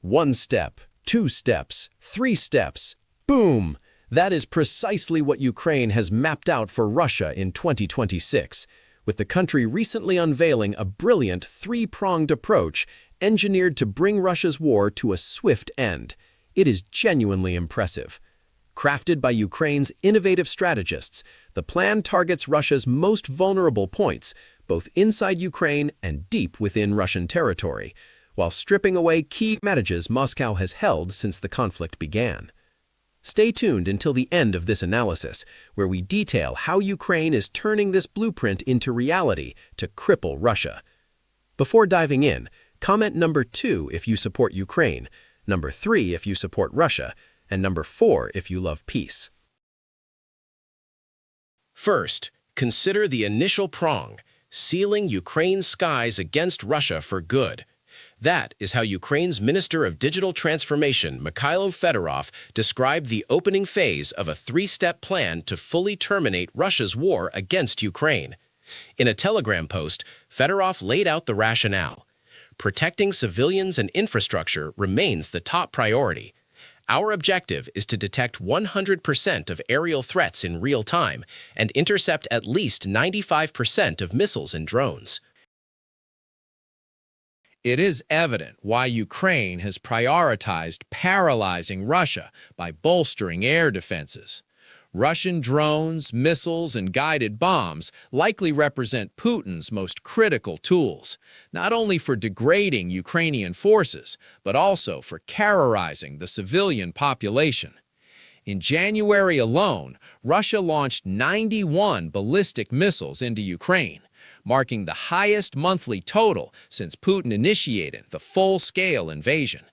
One step, two steps, three steps. Boom! That is precisely what Ukraine has mapped out for Russia in 2026, with the country recently unveiling a brilliant three-pronged approach engineered to bring Russia's war to a swift end. It is genuinely impressive. Crafted by Ukraine's innovative strategists, the plan targets Russia's most vulnerable points, both inside Ukraine and deep within Russian territory, while stripping away key advantages Moscow has held since the conflict began. Stay tuned until the end of this analysis, where we detail how Ukraine is turning this blueprint into reality to cripple Russia. Before diving in, comment number 2 if you support Ukraine, number 3 if you support Russia, and number 4 if you love peace. First, consider the initial prong, sealing Ukraine's skies against Russia for good. That is how Ukraine's Minister of Digital Transformation, Mikhailo Fedorov, described the opening phase of a three-step plan to fully terminate Russia's war against Ukraine. In a Telegram post, Fedorov laid out the rationale. Protecting civilians and infrastructure remains the top priority. Our objective is to detect 100% of aerial threats in real time and intercept at least 95% of missiles and drones. It is evident why Ukraine has prioritized paralyzing Russia by bolstering air defenses. Russian drones, missiles, and guided bombs likely represent Putin's most critical tools, not only for degrading Ukrainian forces, but also for terrorizing the civilian population. In January alone, Russia launched 91 ballistic missiles into Ukraine, marking the highest monthly total since Putin initiated the full-scale invasion.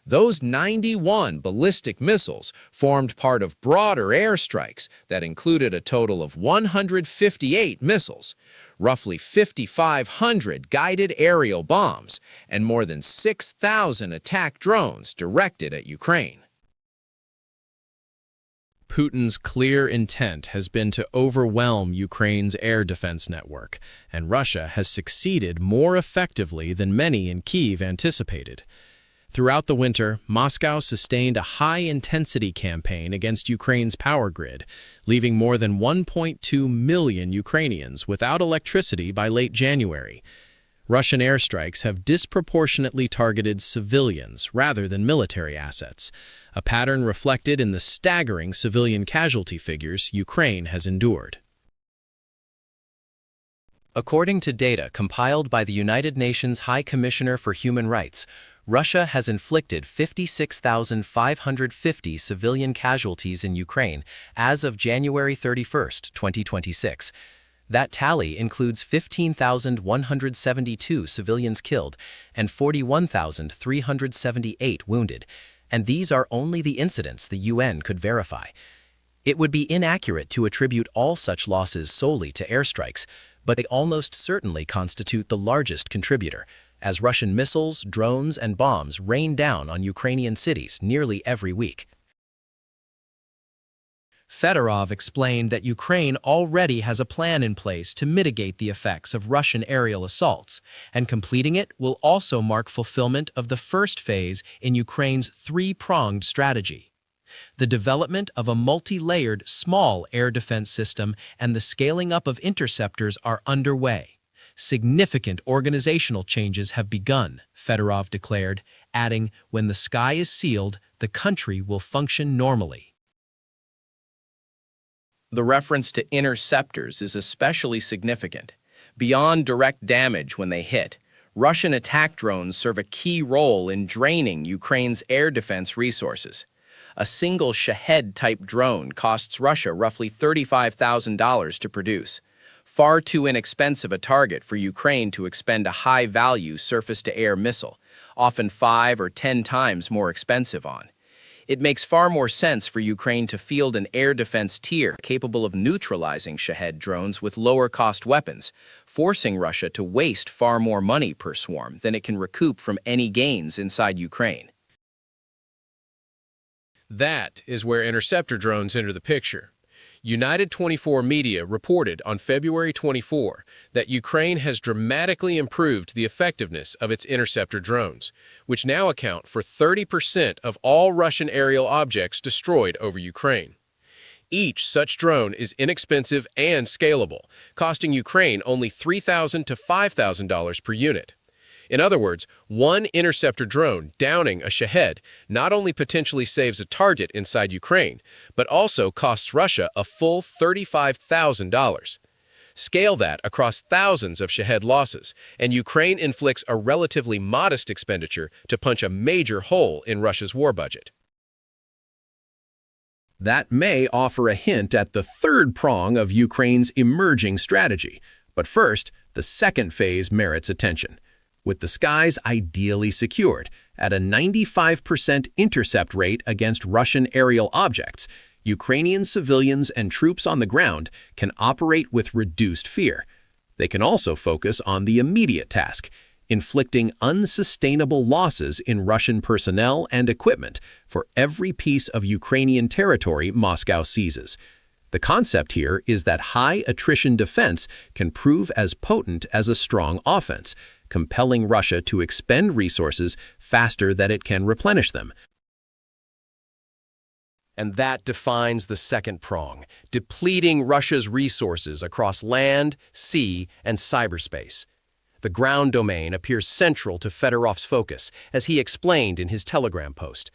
Those 91 ballistic missiles formed part of broader airstrikes that included a total of 158 missiles, roughly 5,500 guided aerial bombs, and more than 6,000 attack drones directed at Ukraine. Putin's clear intent has been to overwhelm Ukraine's air defense network, and Russia has succeeded more effectively than many in Kyiv anticipated. Throughout the winter, Moscow sustained a high-intensity campaign against Ukraine's power grid, leaving more than 1.2 million Ukrainians without electricity by late January. Russian airstrikes have disproportionately targeted civilians rather than military assets, a pattern reflected in the staggering civilian casualty figures Ukraine has endured. According to data compiled by the United Nations High Commissioner for Human Rights, Russia has inflicted 56,550 civilian casualties in Ukraine as of January 31, 2026. That tally includes 15,172 civilians killed and 41,378 wounded, and these are only the incidents the UN could verify. It would be inaccurate to attribute all such losses solely to airstrikes, but they almost certainly constitute the largest contributor, as Russian missiles, drones, and bombs rain down on Ukrainian cities nearly every week. Fedorov explained that Ukraine already has a plan in place to mitigate the effects of Russian aerial assaults, and completing it will also mark fulfillment of the first phase in Ukraine's three-pronged strategy. The development of a multi-layered small air defense system and the scaling up of interceptors are underway. Significant organizational changes have begun, Fedorov declared, adding, "When the sky is sealed, the country will function normally." The reference to interceptors is especially significant. Beyond direct damage when they hit, Russian attack drones serve a key role in draining Ukraine's air defense resources. A single Shahed-type drone costs Russia roughly $35,000 to produce. Far too inexpensive a target for Ukraine to expend a high-value surface-to-air missile, often 5 or 10 times more expensive on. It makes far more sense for Ukraine to field an air defense tier capable of neutralizing Shahed drones with lower-cost weapons, forcing Russia to waste far more money per swarm than it can recoup from any gains inside Ukraine. That is where interceptor drones enter the picture. United 24 Media reported on February 24 that Ukraine has dramatically improved the effectiveness of its interceptor drones, which now account for 30% of all Russian aerial objects destroyed over Ukraine. Each such drone is inexpensive and scalable, costing Ukraine only $3,000 to $5,000 per unit. In other words, one interceptor drone downing a Shahed not only potentially saves a target inside Ukraine, but also costs Russia a full $35,000. Scale that across thousands of Shahed losses, and Ukraine inflicts a relatively modest expenditure to punch a major hole in Russia's war budget. That may offer a hint at the third prong of Ukraine's emerging strategy. But first, the second phase merits attention. With the skies ideally secured at a 95% intercept rate against Russian aerial objects, Ukrainian civilians and troops on the ground can operate with reduced fear. They can also focus on the immediate task, inflicting unsustainable losses in Russian personnel and equipment for every piece of Ukrainian territory Moscow seizes. The concept here is that high attrition defense can prove as potent as a strong offense, compelling Russia to expend resources faster than it can replenish them. And that defines the second prong, depleting Russia's resources across land, sea, and cyberspace. The ground domain appears central to Fedorov's focus, as he explained in his Telegram post.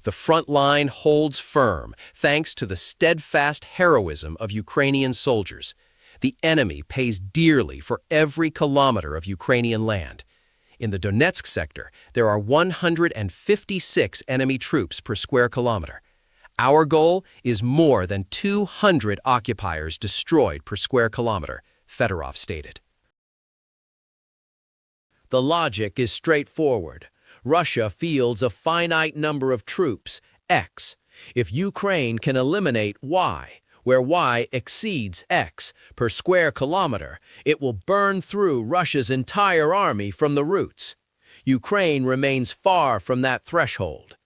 The front line holds firm thanks to the steadfast heroism of Ukrainian soldiers. The enemy pays dearly for every kilometer of Ukrainian land. In the Donetsk sector, there are 156 enemy troops per square kilometer. Our goal is more than 200 occupiers destroyed per square kilometer, Fedorov stated. The logic is straightforward. Russia fields a finite number of troops, X. If Ukraine can eliminate Y, where Y exceeds X per square kilometer, it will burn through Russia's entire army from the roots. Ukraine remains far from that threshold.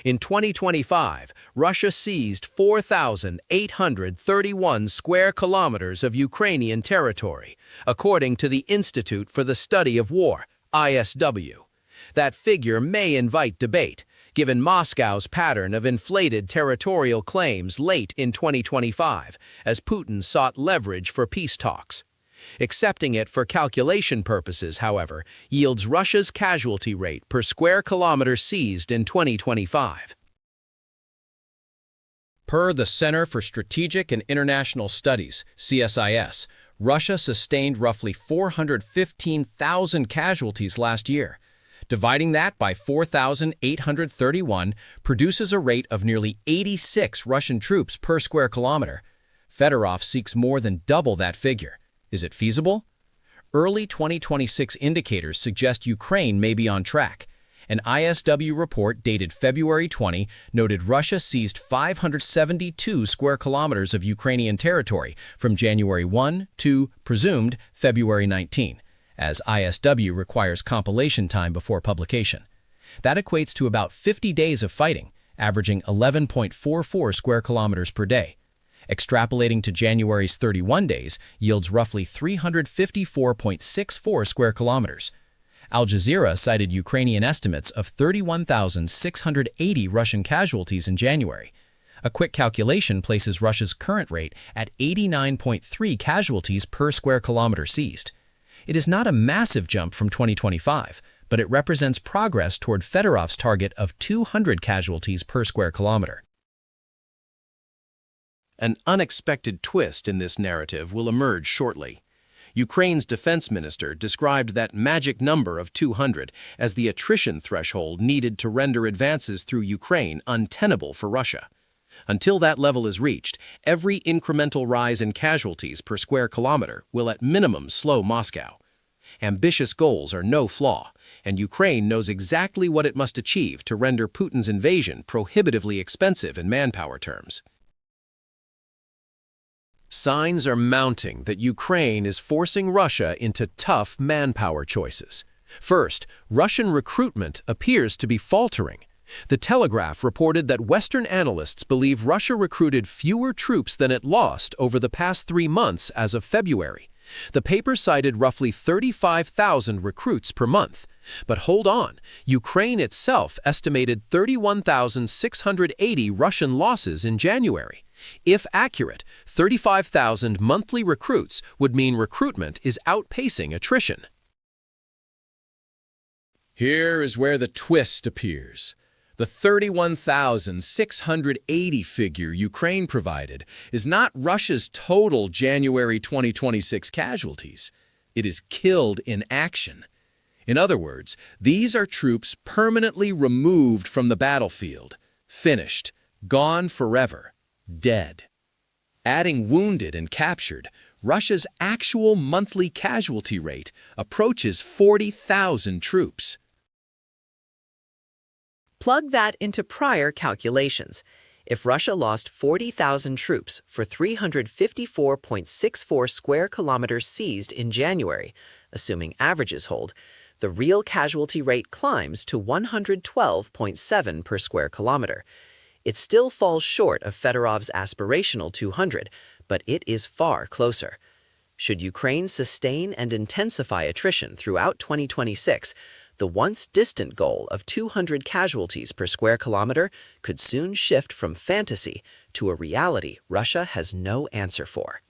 In 2025, Russia seized 4,831 square kilometers of Ukrainian territory, according to the Institute for the Study of War, ISW. That figure may invite debate, given Moscow's pattern of inflated territorial claims late in 2025, as Putin sought leverage for peace talks. Accepting it for calculation purposes, however, yields Russia's casualty rate per square kilometer seized in 2025. Per the Center for Strategic and International Studies, CSIS, Russia sustained roughly 415,000 casualties last year. Dividing that by 4,831 produces a rate of nearly 86 Russian troops per square kilometer. Fedorov seeks more than double that figure. Is it feasible? Early 2026 indicators suggest Ukraine may be on track. An ISW report dated February 20 noted Russia seized 572 square kilometers of Ukrainian territory from January 1 to, presumed, February 19, as ISW requires compilation time before publication. That equates to about 50 days of fighting, averaging 11.44 square kilometers per day. Extrapolating to January's 31 days yields roughly 354.64 square kilometers. Al Jazeera cited Ukrainian estimates of 31,680 Russian casualties in January. A quick calculation places Russia's current rate at 89.3 casualties per square kilometer seized. It is not a massive jump from 2025, but it represents progress toward Fedorov's target of 200 casualties per square kilometer. An unexpected twist in this narrative will emerge shortly. Ukraine's defense minister described that magic number of 200 as the attrition threshold needed to render advances through Ukraine untenable for Russia. Until that level is reached, every incremental rise in casualties per square kilometer will at minimum slow Moscow. Ambitious goals are no flaw, and Ukraine knows exactly what it must achieve to render Putin's invasion prohibitively expensive in manpower terms. Signs are mounting that Ukraine is forcing Russia into tough manpower choices. First, Russian recruitment appears to be faltering. The Telegraph reported that Western analysts believe Russia recruited fewer troops than it lost over the past 3 months as of February. The paper cited roughly 35,000 recruits per month. But hold on, Ukraine itself estimated 31,680 Russian losses in January. If accurate, 35,000 monthly recruits would mean recruitment is outpacing attrition. Here is where the twist appears. The 31,680 figure Ukraine provided is not Russia's total January 2026 casualties. It is killed in action. In other words, these are troops permanently removed from the battlefield, finished, gone forever, dead. Adding wounded and captured, Russia's actual monthly casualty rate approaches 40,000 troops. Plug that into prior calculations. If Russia lost 40,000 troops for 354.64 square kilometers seized in January, assuming averages hold, the real casualty rate climbs to 112.7 per square kilometer. It still falls short of Fedorov's aspirational 200, but it is far closer. Should Ukraine sustain and intensify attrition throughout 2026, the once distant goal of 200 casualties per square kilometer could soon shift from fantasy to a reality Russia has no answer for.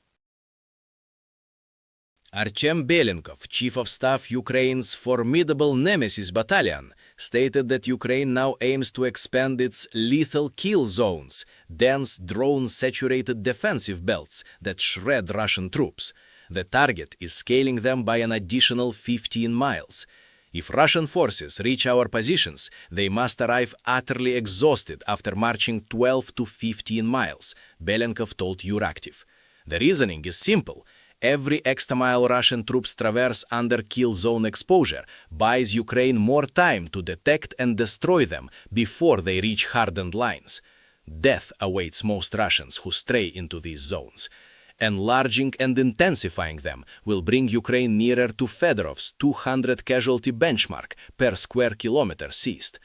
Artem Belenkov, chief of staff Ukraine's formidable Nemesis battalion, stated that Ukraine now aims to expand its lethal kill zones, dense drone-saturated defensive belts that shred Russian troops. The target is scaling them by an additional 15 miles. If Russian forces reach our positions, they must arrive utterly exhausted after marching 12 to 15 miles, Belenkov told Euractiv. The reasoning is simple. Every extra mile Russian troops traverse under kill zone exposure buys Ukraine more time to detect and destroy them before they reach hardened lines. Death awaits most Russians who stray into these zones. Enlarging and intensifying them will bring Ukraine nearer to Fedorov's 200 casualty benchmark per square kilometer seized.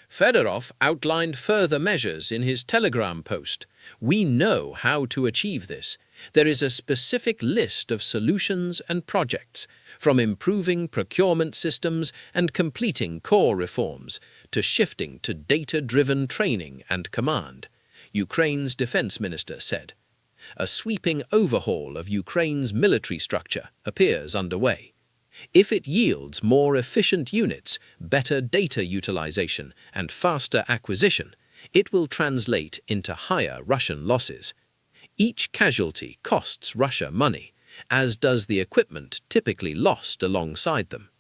Fedorov outlined further measures in his Telegram post. We know how to achieve this. There is a specific list of solutions and projects, from improving procurement systems and completing core reforms, to shifting to data-driven training and command. Ukraine's defense minister said. A sweeping overhaul of Ukraine's military structure appears underway. If it yields more efficient units, better data utilization, and faster acquisition, it will translate into higher Russian losses. Each casualty costs Russia money, as does the equipment typically lost alongside them.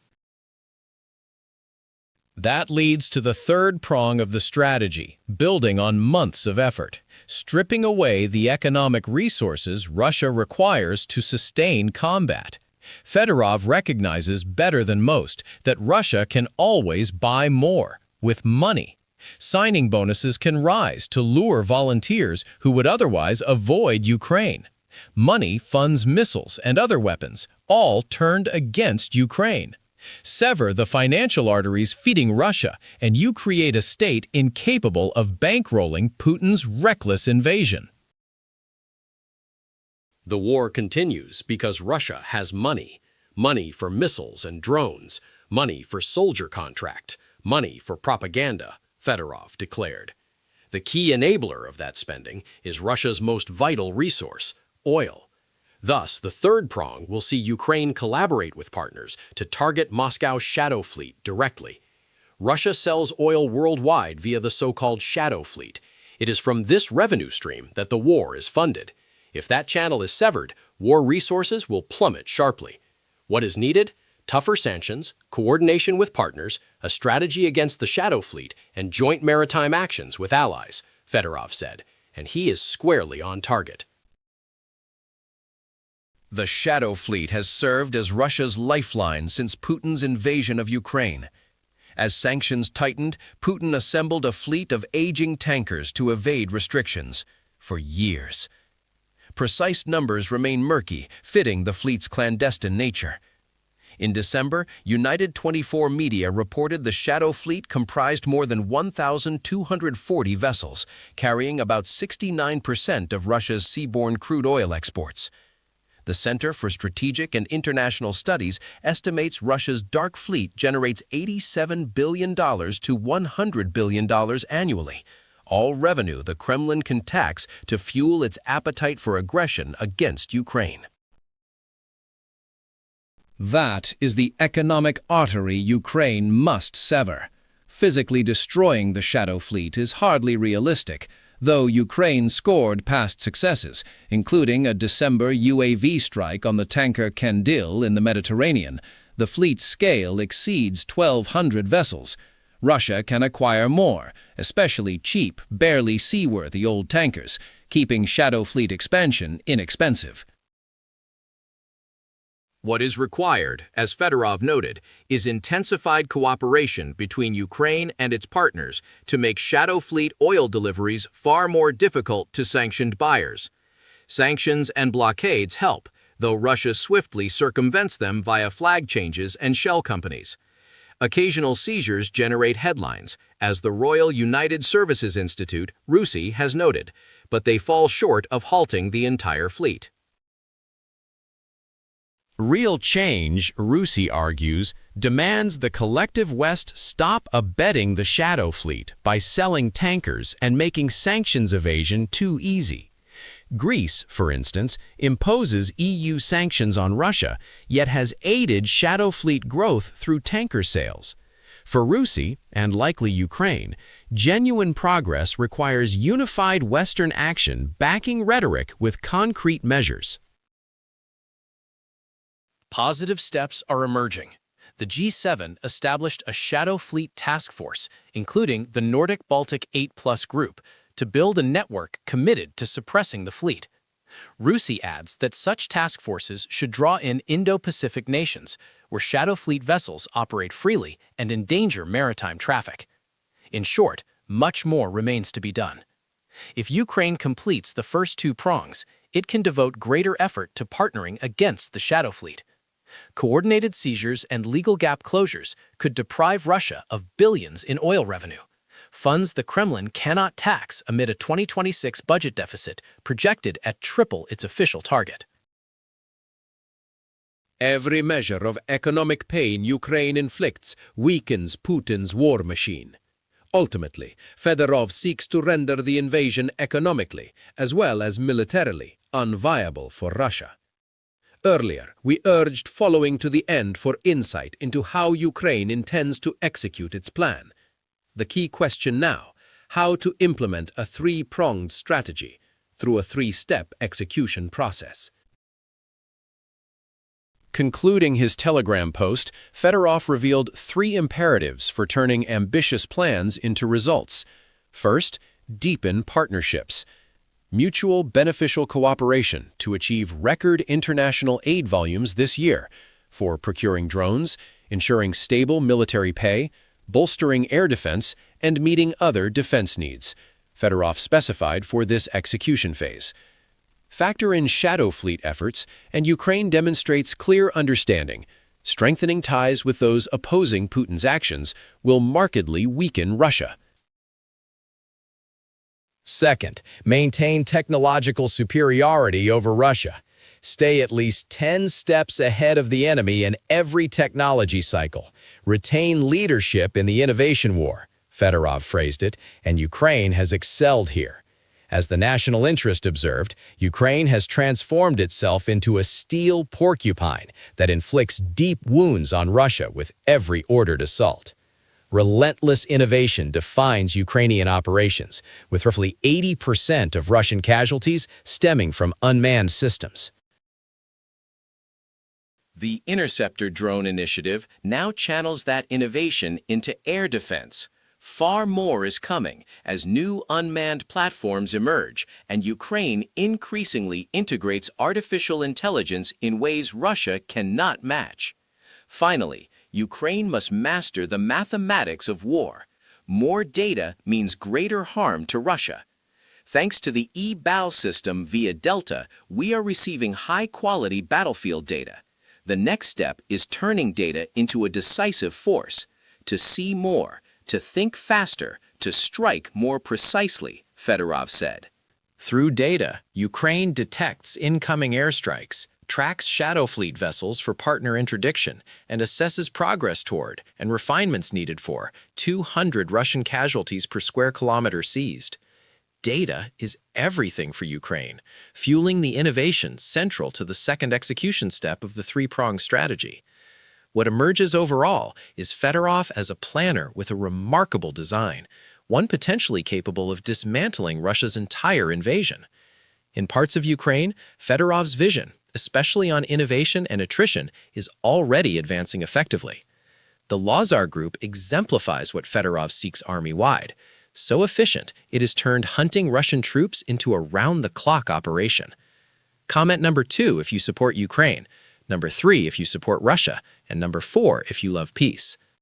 That leads to the third prong of the strategy, building on months of effort, stripping away the economic resources Russia requires to sustain combat. Fedorov recognizes better than most that Russia can always buy more, with money. Signing bonuses can rise to lure volunteers who would otherwise avoid Ukraine. Money funds missiles and other weapons, all turned against Ukraine. Sever the financial arteries feeding Russia, and you create a state incapable of bankrolling Putin's reckless invasion. The war continues because Russia has money. Money for missiles and drones, money for soldier contract, money for propaganda, Fedorov declared. The key enabler of that spending is Russia's most vital resource, oil. Thus, the third prong will see Ukraine collaborate with partners to target Moscow's shadow fleet directly. Russia sells oil worldwide via the so-called shadow fleet. It is from this revenue stream that the war is funded. If that channel is severed, war resources will plummet sharply. What is needed? Tougher sanctions, coordination with partners, a strategy against the shadow fleet, and joint maritime actions with allies, Fedorov said, and he is squarely on target. The shadow fleet has served as Russia's lifeline since Putin's invasion of Ukraine. As sanctions tightened, Putin assembled a fleet of aging tankers to evade restrictions for years. Precise numbers remain murky, fitting the fleet's clandestine nature. In December, United 24 Media reported the Shadow Fleet comprised more than 1,240 vessels, carrying about 69% of Russia's seaborne crude oil exports. The Center for Strategic and International Studies estimates Russia's dark fleet generates $87 billion to $100 billion annually, all revenue the Kremlin can tax to fuel its appetite for aggression against Ukraine. That is the economic artery Ukraine must sever. Physically destroying the Shadow Fleet is hardly realistic, though Ukraine scored past successes, including a December UAV strike on the tanker Kandil in the Mediterranean. The fleet's scale exceeds 1,200 vessels. Russia can acquire more, especially cheap, barely seaworthy old tankers, keeping Shadow Fleet expansion inexpensive. What is required, as Fedorov noted, is intensified cooperation between Ukraine and its partners to make Shadow Fleet oil deliveries far more difficult to sanctioned buyers. Sanctions and blockades help, though Russia swiftly circumvents them via flag changes and shell companies. Occasional seizures generate headlines, as the Royal United Services Institute, RUSI, has noted, but they fall short of halting the entire fleet. Real change, RUSI argues, demands the collective West stop abetting the Shadow Fleet by selling tankers and making sanctions evasion too easy. Greece, for instance, imposes EU sanctions on Russia, yet has aided Shadow Fleet growth through tanker sales. For RUSI, and likely Ukraine, genuine progress requires unified Western action backing rhetoric with concrete measures. Positive steps are emerging. The G7 established a Shadow Fleet task force, including the Nordic-Baltic 8+ group, to build a network committed to suppressing the fleet. RUSI adds that such task forces should draw in Indo-Pacific nations, where Shadow Fleet vessels operate freely and endanger maritime traffic. In short, much more remains to be done. If Ukraine completes the first two prongs, it can devote greater effort to partnering against the Shadow Fleet. Coordinated seizures and legal gap closures could deprive Russia of billions in oil revenue, funds the Kremlin cannot tax amid a 2026 budget deficit projected at triple its official target. Every measure of economic pain Ukraine inflicts weakens Putin's war machine. Ultimately, Fedorov seeks to render the invasion economically, as well as militarily, unviable for Russia. Earlier, we urged following to the end for insight into how Ukraine intends to execute its plan. The key question now, how to implement a three-pronged strategy through a three-step execution process. Concluding his Telegram post, Fedorov revealed three imperatives for turning ambitious plans into results. First, deepen partnerships. Mutual beneficial cooperation to achieve record international aid volumes this year for procuring drones, ensuring stable military pay, bolstering air defense, and meeting other defense needs, Fedorov specified for this execution phase. Factor in Shadow Fleet efforts, and Ukraine demonstrates clear understanding. Strengthening ties with those opposing Putin's actions will markedly weaken Russia. Second, maintain technological superiority over Russia. Stay at least 10 steps ahead of the enemy in every technology cycle. Retain leadership in the innovation war, Fedorov phrased it, and Ukraine has excelled here. As the national interest observed, Ukraine has transformed itself into a steel porcupine that inflicts deep wounds on Russia with every ordered assault. Relentless innovation defines Ukrainian operations, with roughly 80% of Russian casualties stemming from unmanned systems. The Interceptor drone initiative now channels that innovation into air defense. Far more is coming as new unmanned platforms emerge, and Ukraine increasingly integrates artificial intelligence in ways Russia cannot match. Finally, Ukraine must master the mathematics of war. More data means greater harm to Russia. Thanks to the eBal system via Delta, we are receiving high-quality battlefield data. The next step is turning data into a decisive force, to see more, to think faster, to strike more precisely, Fedorov said. Through data, Ukraine detects incoming airstrikes, tracks shadow fleet vessels for partner interdiction, and assesses progress toward and refinements needed for 200 Russian casualties per square kilometer seized. Data is everything for Ukraine, fueling the innovations central to the second execution step of the three-pronged strategy. What emerges overall is Fedorov as a planner with a remarkable design, one potentially capable of dismantling Russia's entire invasion. In parts of Ukraine, Fedorov's vision, especially on innovation and attrition, is already advancing effectively. The Lazar Group exemplifies what Fedorov seeks army-wide. So efficient, it has turned hunting Russian troops into a round-the-clock operation. Comment number 2 if you support Ukraine, number 3 if you support Russia, and number 4 if you love peace.